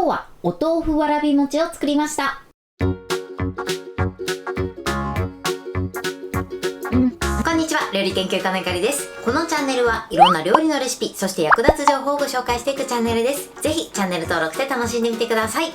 今日はお豆腐わらび餅を作りました。こんにちは、料理研究家のゆかりです。このチャンネルはいろんな料理のレシピ、そして役立つ情報をご紹介していくチャンネルです。ぜひチャンネル登録して楽しんでみてください。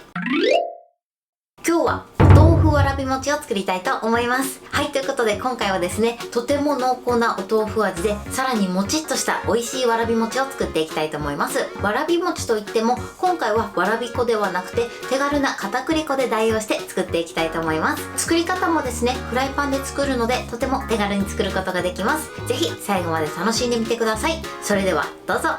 今日はお豆腐わらび餅を作りたいと思います。はい、ということで今回はですね、とても濃厚なお豆腐味でさらにもちっとした美味しいわらび餅を作っていきたいと思います。わらび餅といっても今回はわらび粉ではなくて手軽な片栗粉で代用して作っていきたいと思います。作り方もですね、フライパンで作るのでとても手軽に作ることができます。ぜひ最後まで楽しんでみてください。それではどうぞ。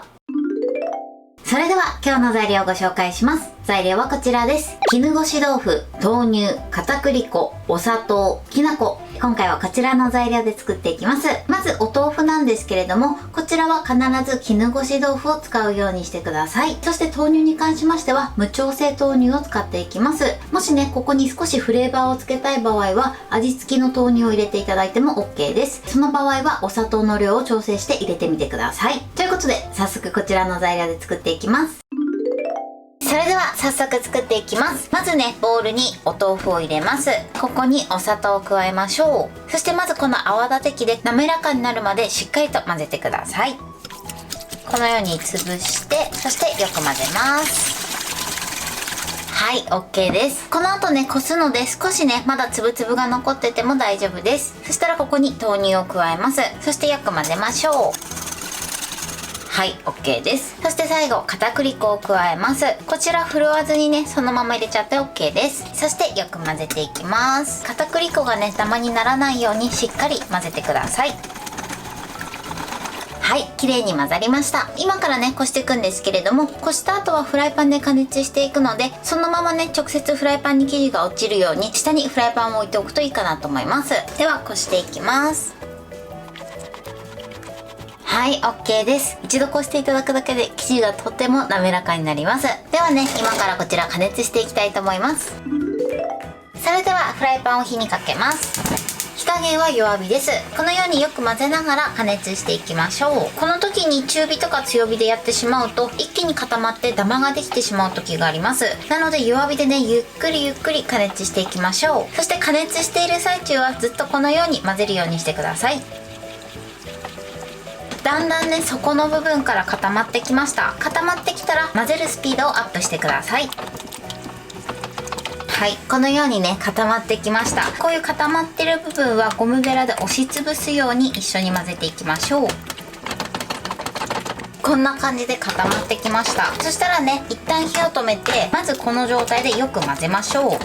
それでは今日の材料をご紹介します。材料はこちらです。絹ごし豆腐、豆乳、片栗粉、お砂糖、きな粉。今回はこちらの材料で作っていきます。まずお豆腐なんですけれども、こちらは必ず絹ごし豆腐を使うようにしてください。そして豆乳に関しましては無調整豆乳を使っていきます。もしね、ここに少しフレーバーをつけたい場合は味付きの豆乳を入れていただいても OK です。その場合はお砂糖の量を調整して入れてみてください。ということで早速こちらの材料で作っていきます。それでは早速作っていきます。まずね、ボウルにお豆腐を入れます。ここにお砂糖を加えましょう。そしてまずこの泡立て器で滑らかになるまでしっかりと混ぜてください。このように潰して、そしてよく混ぜます。はい、 OK です。この後ね、こすので少しね、まだつぶつぶが残ってても大丈夫です。そしたらここに豆乳を加えます。そしてよく混ぜましょう。はい、 OK です。そして最後片栗粉を加えます。こちら振るわずにね、そのまま入れちゃって OK です。そしてよく混ぜていきます。片栗粉がね、ダマにならないようにしっかり混ぜてください。はい、綺麗に混ざりました。今からね、こしていくんですけれども、こした後はフライパンで加熱していくので、そのままね、直接フライパンに生地が落ちるように下にフライパンを置いておくといいかなと思います。ではこしていきます。はい、 OK です。一度こしていただくだけで生地がとても滑らかになります。ではね、今からこちら加熱していきたいと思います。それではフライパンを火にかけます。火加減は弱火です。このようによく混ぜながら加熱していきましょう。この時に中火とか強火でやってしまうと一気に固まってダマができてしまう時があります。なので弱火でね、ゆっくりゆっくり加熱していきましょう。そして加熱している最中はずっとこのように混ぜるようにしてください。だんだんね、底の部分から固まってきました。固まってきたら混ぜるスピードをアップしてください。はい、このようにね、固まってきました。こういう固まってる部分はゴムベラで押しつぶすように一緒に混ぜていきましょう。こんな感じで固まってきました。そしたらね、一旦火を止めて、まずこの状態でよく混ぜましょう。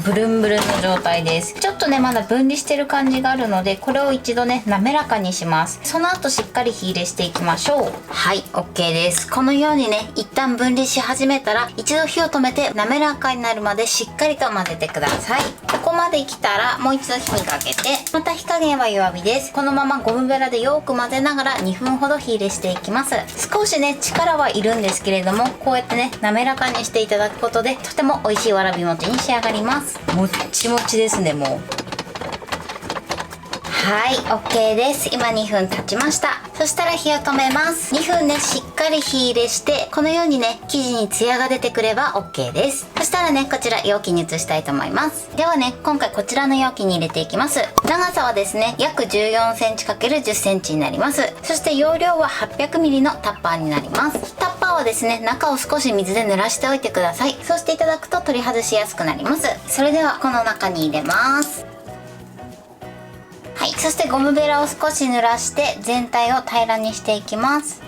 ブルンブルンの状態です。ちょっとね、まだ分離してる感じがあるので、これを一度ね、滑らかにします。その後しっかり火入れしていきましょう。はい、 OK です。このようにね、一旦分離し始めたら一度火を止めて滑らかになるまでしっかりと混ぜてください。ここまで来たらもう一度火にかけて、また火加減は弱火です。このままゴムベラでよく混ぜながら2分ほど火入れしていきます。少しね、力はいるんですけれども、こうやってね、滑らかにしていただくことでとても美味しいわらび餅に仕上がります。もっちもちですね、もう。はい、 OK です。今2分経ちました。そしたら火を止めます。2分ね、しっかり火入れしてこのようにね、生地にツヤが出てくれば OK です。そしたらね、こちら容器に移したいと思います。ではね、今回こちらの容器に入れていきます。長さはですね、約 14cm×10cm になります。そして容量は 800ml のタッパーになります。タッパーはですね、中を少し水で濡らしておいてください。そうしていただくと取り外しやすくなります。それではこの中に入れます。はい、そしてゴムベラを少し濡らして全体を平らにしていきます。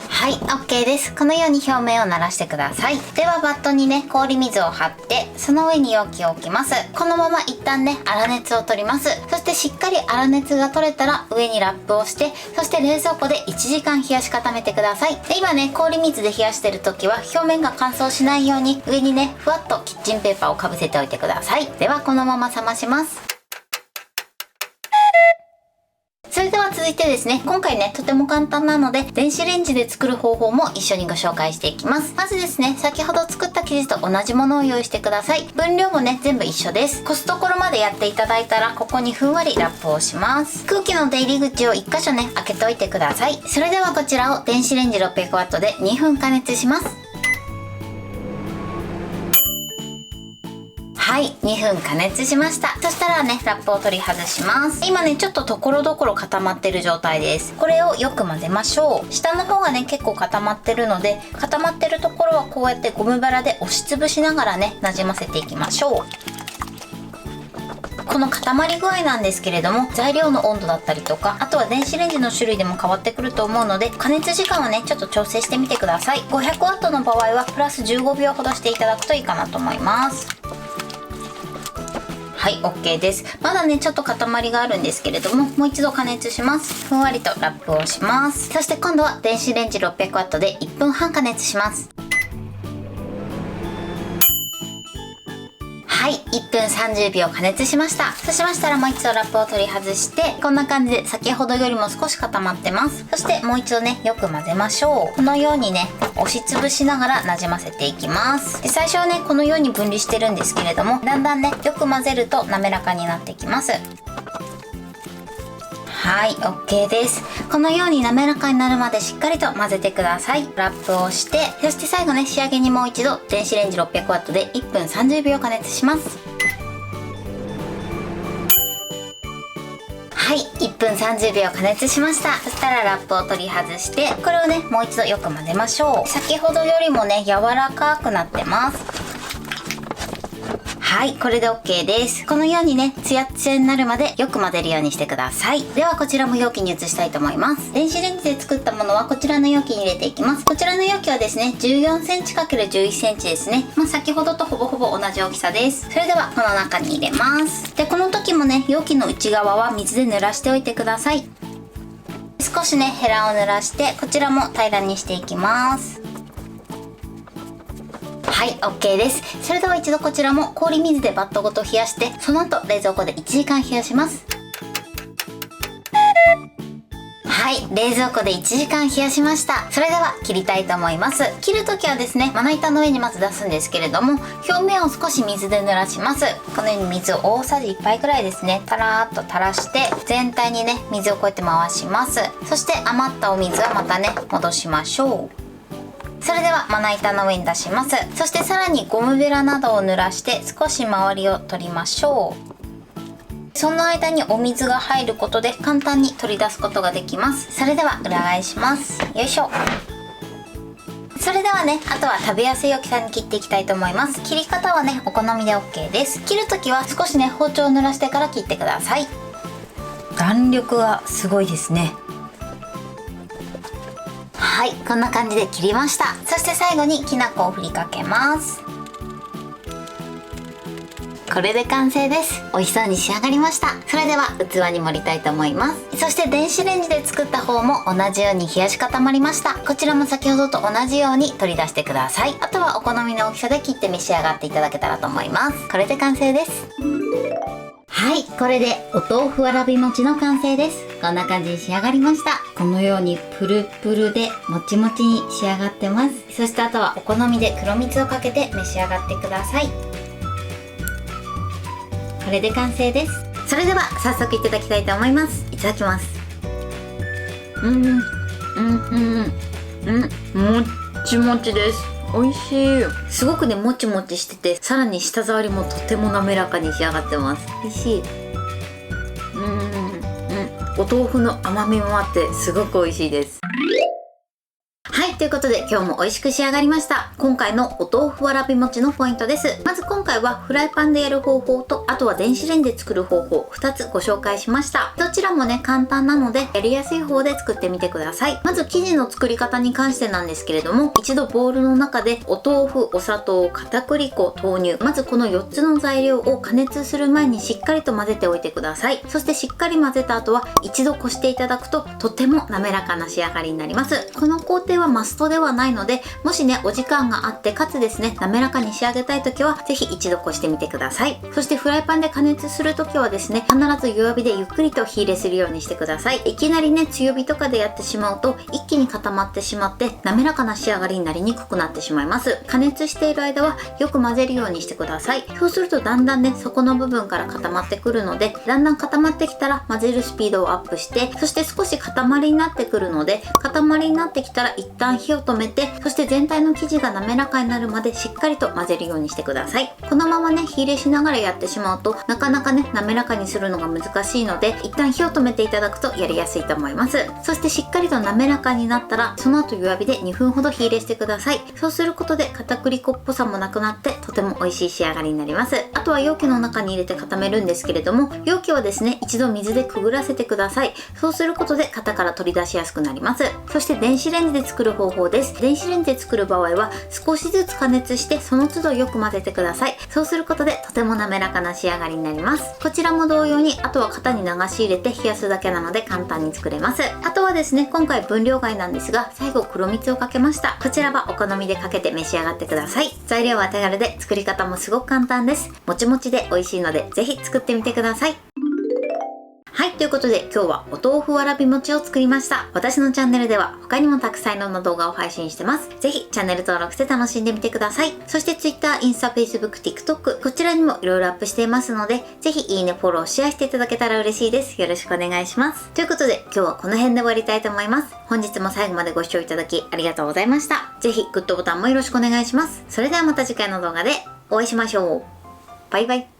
はい、 OK です。このように表面をならしてください。ではバットにね、氷水を張ってその上に容器を置きます。このまま一旦ね、粗熱を取ります。そしてしっかり粗熱が取れたら上にラップをして、そして冷蔵庫で1時間冷やし固めてください。で、今ね、氷水で冷やしてる時は表面が乾燥しないように上にね、ふわっとキッチンペーパーをかぶせておいてください。ではこのまま冷まします。それでは続いてですね、今回ね、とても簡単なので、電子レンジで作る方法も一緒にご紹介していきます。まずですね、先ほど作った生地と同じものを用意してください。分量もね、全部一緒です。こすところまでやっていただいたら、ここにふんわりラップをします。空気の出入り口を1箇所ね、開けておいてください。それではこちらを電子レンジ 600W で2分加熱します。はい、2分加熱しました。そしたらね、ラップを取り外します。今ね、ちょっと所々固まってる状態です。これをよく混ぜましょう。下の方がね、結構固まってるので、固まってるところはこうやってゴムベラで押しつぶしながらね、なじませていきましょう。この固まり具合なんですけれども、材料の温度だったりとか、あとは電子レンジの種類でも変わってくると思うので、加熱時間はね、ちょっと調整してみてください。500W の場合はプラス15秒ほどしていただくといいかなと思います。はい、OK です。まだね、ちょっと塊があるんですけれども、もう一度加熱します。ふんわりとラップをします。そして今度は電子レンジ 600W で1分半加熱します。はい、1分30秒加熱しました。そうしましたらもう一度ラップを取り外して、こんな感じで先ほどよりも少し固まってます。そしてもう一度ね、よく混ぜましょう。このようにね、押しつぶしながらなじませていきます。で、最初はね、このように分離してるんですけれども、だんだんね、よく混ぜると滑らかになってきます。はい、OK です。このように滑らかになるまでしっかりと混ぜてください。ラップをして、そして最後ね、仕上げにもう一度電子レンジ 600W で1分30秒加熱します。はい、1分30秒加熱しました。そしたらラップを取り外して、これをね、もう一度よく混ぜましょう。先ほどよりもね、柔らかくなってます。はい、これで OK です。このようにね、ツヤツヤになるまでよく混ぜるようにしてください。ではこちらも容器に移したいと思います。電子レンジで作ったものはこちらの容器に入れていきます。こちらの容器はですね、14cm×11cm ですね。先ほどとほぼほぼ同じ大きさです。それではこの中に入れます。で、この時もね、容器の内側は水で濡らしておいてください。少しね、ヘラを濡らして、こちらも平らにしていきます。はい、OK です。それでは一度こちらも氷水でバットごと冷やして、その後冷蔵庫で1時間冷やします。はい、冷蔵庫で1時間冷やしました。それでは切りたいと思います。切るときはですね、まな板の上にまず出すんですけれども、表面を少し水で濡らします。このように水を大さじ1杯くらいですね、たらーっと垂らして、全体にね、水をこうやって回します。そして余ったお水はまたね、戻しましょう。それではまな板の上に出します。そしてさらにゴムベラなどを濡らして少し周りを取りましょう。その間にお水が入ることで簡単に取り出すことができます。それでは裏返します。よいしょ。それではね、あとは食べやすい大きさに切っていきたいと思います。切り方はね、お好みで OK です。切るときは少しね、包丁を濡らしてから切ってください。弾力がすごいですね。はい、こんな感じで切りました。そして最後にきな粉を振りかけます。これで完成です。美味しそうに仕上がりました。それでは器に盛りたいと思います。そして電子レンジで作った方も同じように冷やし固まりました。こちらも先ほどと同じように取り出してください。あとはお好みの大きさで切って召し上がっていただけたらと思います。これで完成です。はい、これでお豆腐わらび餅の完成です。こんな感じに仕上がりました。このようにプルプルでもちもちに仕上がってます。そしてあとはお好みで黒蜜をかけて召し上がってください。これで完成です。それでは早速いただきたいと思います。いただきます。もっちもちです。美味しい。すごくね、もちもちしてて、さらに舌触りもとても滑らかに仕上がってます。美味しい。お豆腐の甘みもあってすごく美味しいです。はい、ということで今日も美味しく仕上がりました。今回のお豆腐わらび餅のポイントです。まず今回はフライパンでやる方法と、あとは電子レンジで作る方法、2つご紹介しました。どちらもね、簡単なのでやりやすい方で作ってみてください。まず生地の作り方に関してなんですけれども、一度ボウルの中でお豆腐、お砂糖、片栗粉、豆乳、まずこの4つの材料を加熱する前にしっかりと混ぜておいてください。そしてしっかり混ぜた後は一度こしていただくととても滑らかな仕上がりになります。この工程はマストではないので、もしねお時間があってかつですね滑らかに仕上げたい時はぜひ一度こしてみてください。そしてフライパンで加熱する時はですね、必ず弱火でゆっくりと火入れするようにしてください。いきなりね強火とかでやってしまうと一気に固まってしまって滑らかな仕上がりになりにくくなってしまいます。加熱している間はよく混ぜるようにしてください。そうするとだんだんね底の部分から固まってくるので、だんだん固まってきたら混ぜるスピードをアップして、そして少し塊になってくるので、塊になってきたら一旦火を止めて、そして全体の生地が滑らかになるまでしっかりと混ぜるようにしてください。このままね火入れしながらやってしまうとなかなかね滑らかにするのが難しいので、一旦火を止めていただくとやりやすいと思います。そしてしっかりと滑らかになったら、その後弱火で2分ほど火入れしてください。そうすることで片栗粉っぽさもなくなってとても美味しい仕上がりになります。あとは容器の中に入れて固めるんですけれども、容器はですね一度水でくぐらせてください。そうすることで型から取り出しやすくなります。そして電子レンジで作る方法です。電子レンジで作る場合は少しずつ加熱してその都度よく混ぜてください。そうすることでとても滑らかな仕上がりになります。こちらも同様に、あとは型に流し入れて冷やすだけなので簡単に作れます。あとはですね、今回分量外なんですが最後黒蜜をかけました。こちらはお好みでかけて召し上がってください。材料は手軽で作り方もすごく簡単です。もちもちで美味しいのでぜひ作ってみてください。はい、ということで今日はお豆腐わらび餅を作りました。私のチャンネルでは他にもたくさんいろんな動画を配信してます。ぜひチャンネル登録して楽しんでみてください。そして Twitter、インスタ、Facebook、TikTok こちらにもいろいろアップしていますので、ぜひいいね、フォロー、シェアしていただけたら嬉しいです。よろしくお願いします。ということで今日はこの辺で終わりたいと思います。本日も最後までご視聴いただきありがとうございました。ぜひグッドボタンもよろしくお願いします。それではまた次回の動画でお会いしましょう。バイバイ。